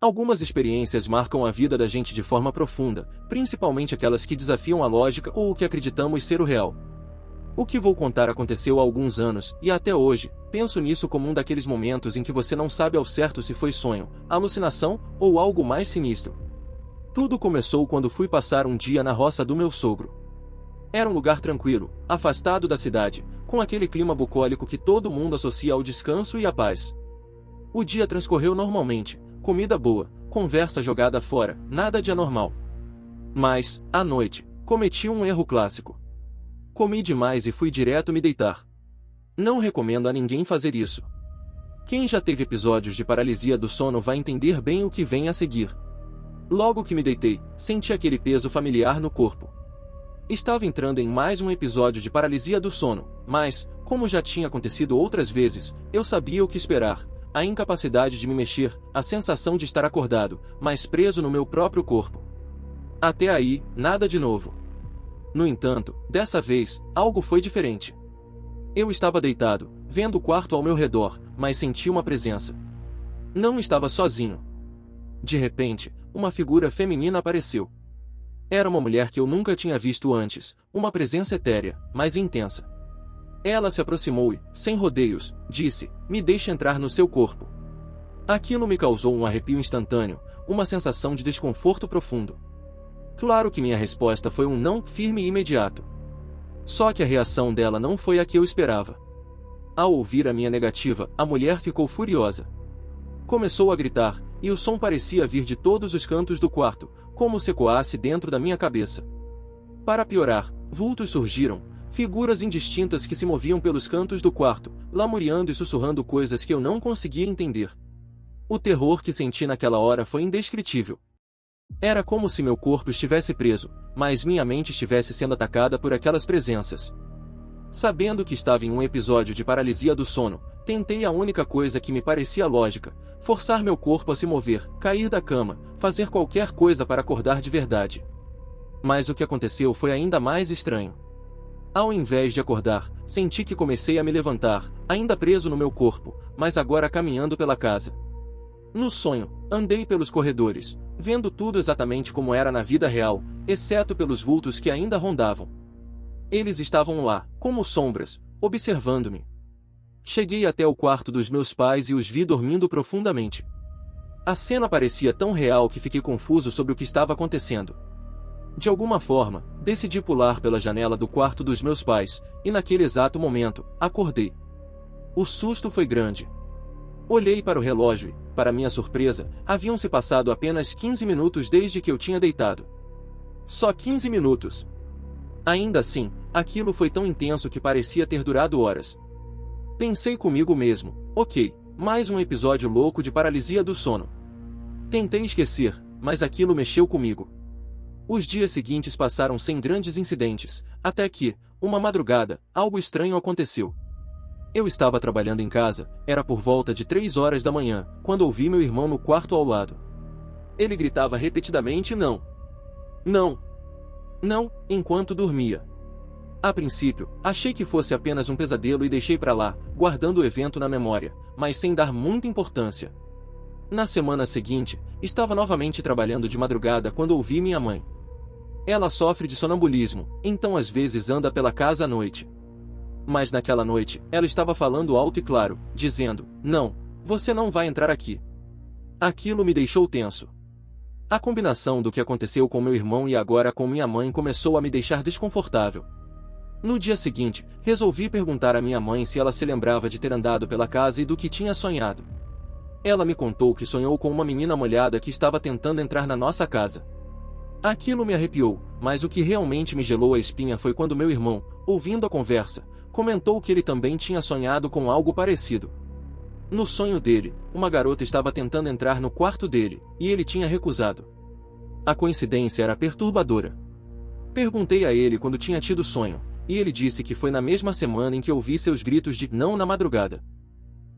Algumas experiências marcam a vida da gente de forma profunda, principalmente aquelas que desafiam a lógica ou o que acreditamos ser o real. O que vou contar aconteceu há alguns anos, e até hoje, penso nisso como um daqueles momentos em que você não sabe ao certo se foi sonho, alucinação ou algo mais sinistro. Tudo começou quando fui passar um dia na roça do meu sogro. Era um lugar tranquilo, afastado da cidade, com aquele clima bucólico que todo mundo associa ao descanso e à paz. O dia transcorreu normalmente, comida boa, conversa jogada fora, nada de anormal. Mas, à noite, cometi um erro clássico. Comi demais e fui direto me deitar. Não recomendo a ninguém fazer isso. Quem já teve episódios de paralisia do sono vai entender bem o que vem a seguir. Logo que me deitei, senti aquele peso familiar no corpo. Estava entrando em mais um episódio de paralisia do sono, mas, como já tinha acontecido outras vezes, eu sabia o que esperar. A incapacidade de me mexer, a sensação de estar acordado, mas preso no meu próprio corpo. Até aí, nada de novo. No entanto, dessa vez, algo foi diferente. Eu estava deitado, vendo o quarto ao meu redor, mas senti uma presença. Não estava sozinho. De repente, uma figura feminina apareceu. Era uma mulher que eu nunca tinha visto antes, uma presença etérea, mas intensa. Ela se aproximou e, sem rodeios, disse: "Me deixe entrar no seu corpo." Aquilo me causou um arrepio instantâneo, uma sensação de desconforto profundo. Claro que minha resposta foi um não firme e imediato. Só que a reação dela não foi a que eu esperava. Ao ouvir a minha negativa, a mulher ficou furiosa. Começou a gritar, e o som parecia vir de todos os cantos do quarto, como se ecoasse dentro da minha cabeça. Para piorar, vultos surgiram, figuras indistintas que se moviam pelos cantos do quarto, lamuriando e sussurrando coisas que eu não conseguia entender. O terror que senti naquela hora foi indescritível. Era como se meu corpo estivesse preso, mas minha mente estivesse sendo atacada por aquelas presenças. Sabendo que estava em um episódio de paralisia do sono, tentei a única coisa que me parecia lógica: forçar meu corpo a se mover, cair da cama, fazer qualquer coisa para acordar de verdade. Mas o que aconteceu foi ainda mais estranho. Ao invés de acordar, senti que comecei a me levantar, ainda preso no meu corpo, mas agora caminhando pela casa. No sonho, andei pelos corredores, vendo tudo exatamente como era na vida real, exceto pelos vultos que ainda rondavam. Eles estavam lá, como sombras, observando-me. Cheguei até o quarto dos meus pais e os vi dormindo profundamente. A cena parecia tão real que fiquei confuso sobre o que estava acontecendo. De alguma forma, decidi pular pela janela do quarto dos meus pais, e naquele exato momento, acordei. O susto foi grande. Olhei para o relógio e, para minha surpresa, haviam se passado apenas 15 minutos desde que eu tinha deitado. Só 15 minutos. Ainda assim, aquilo foi tão intenso que parecia ter durado horas. Pensei comigo mesmo: ok, mais um episódio louco de paralisia do sono. Tentei esquecer, mas aquilo mexeu comigo. Os dias seguintes passaram sem grandes incidentes, até que, uma madrugada, algo estranho aconteceu. Eu estava trabalhando em casa, era por volta de 3 horas da manhã, quando ouvi meu irmão no quarto ao lado. Ele gritava repetidamente não. Não. Não, enquanto dormia. A princípio, achei que fosse apenas um pesadelo e deixei para lá, guardando o evento na memória, mas sem dar muita importância. Na semana seguinte, estava novamente trabalhando de madrugada quando ouvi minha mãe. Ela sofre de sonambulismo, então às vezes anda pela casa à noite. Mas naquela noite, ela estava falando alto e claro, dizendo: "Não, você não vai entrar aqui." Aquilo me deixou tenso. A combinação do que aconteceu com meu irmão e agora com minha mãe começou a me deixar desconfortável. No dia seguinte, resolvi perguntar à minha mãe se ela se lembrava de ter andado pela casa e do que tinha sonhado. Ela me contou que sonhou com uma menina molhada que estava tentando entrar na nossa casa. Aquilo me arrepiou, mas o que realmente me gelou a espinha foi quando meu irmão, ouvindo a conversa, comentou que ele também tinha sonhado com algo parecido. No sonho dele, uma garota estava tentando entrar no quarto dele, e ele tinha recusado. A coincidência era perturbadora. Perguntei a ele quando tinha tido o sonho, e ele disse que foi na mesma semana em que ouvi seus gritos de não na madrugada.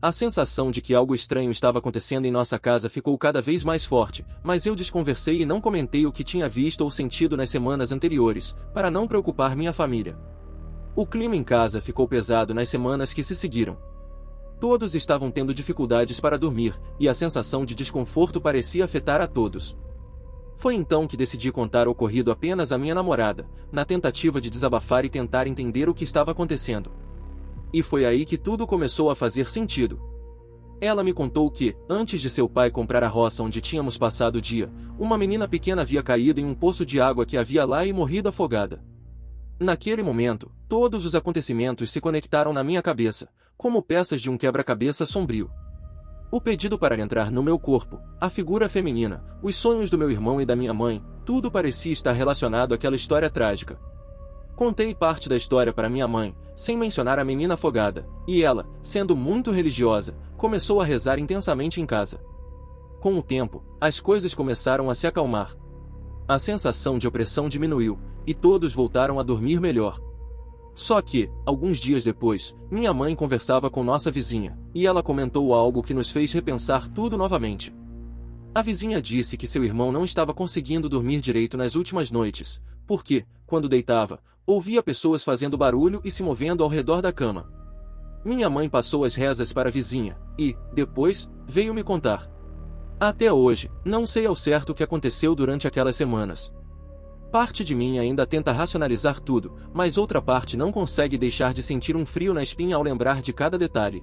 A sensação de que algo estranho estava acontecendo em nossa casa ficou cada vez mais forte, mas eu desconversei e não comentei o que tinha visto ou sentido nas semanas anteriores, para não preocupar minha família. O clima em casa ficou pesado nas semanas que se seguiram. Todos estavam tendo dificuldades para dormir, e a sensação de desconforto parecia afetar a todos. Foi então que decidi contar o ocorrido apenas à minha namorada, na tentativa de desabafar e tentar entender o que estava acontecendo. E foi aí que tudo começou a fazer sentido. Ela me contou que, antes de seu pai comprar a roça onde tínhamos passado o dia, uma menina pequena havia caído em um poço de água que havia lá e morrido afogada. Naquele momento, todos os acontecimentos se conectaram na minha cabeça, como peças de um quebra-cabeça sombrio. O pedido para entrar no meu corpo, a figura feminina, os sonhos do meu irmão e da minha mãe, tudo parecia estar relacionado àquela história trágica. Contei parte da história para minha mãe, sem mencionar a menina afogada, e ela, sendo muito religiosa, começou a rezar intensamente em casa. Com o tempo, as coisas começaram a se acalmar. A sensação de opressão diminuiu, e todos voltaram a dormir melhor. Só que, alguns dias depois, minha mãe conversava com nossa vizinha, e ela comentou algo que nos fez repensar tudo novamente. A vizinha disse que seu irmão não estava conseguindo dormir direito nas últimas noites, porque, quando deitava, ouvia pessoas fazendo barulho e se movendo ao redor da cama. Minha mãe passou as rezas para a vizinha, e, depois, veio me contar. Até hoje, não sei ao certo o que aconteceu durante aquelas semanas. Parte de mim ainda tenta racionalizar tudo, mas outra parte não consegue deixar de sentir um frio na espinha ao lembrar de cada detalhe.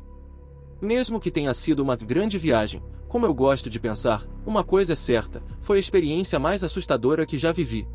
Mesmo que tenha sido uma grande viagem, como eu gosto de pensar, uma coisa é certa, foi a experiência mais assustadora que já vivi.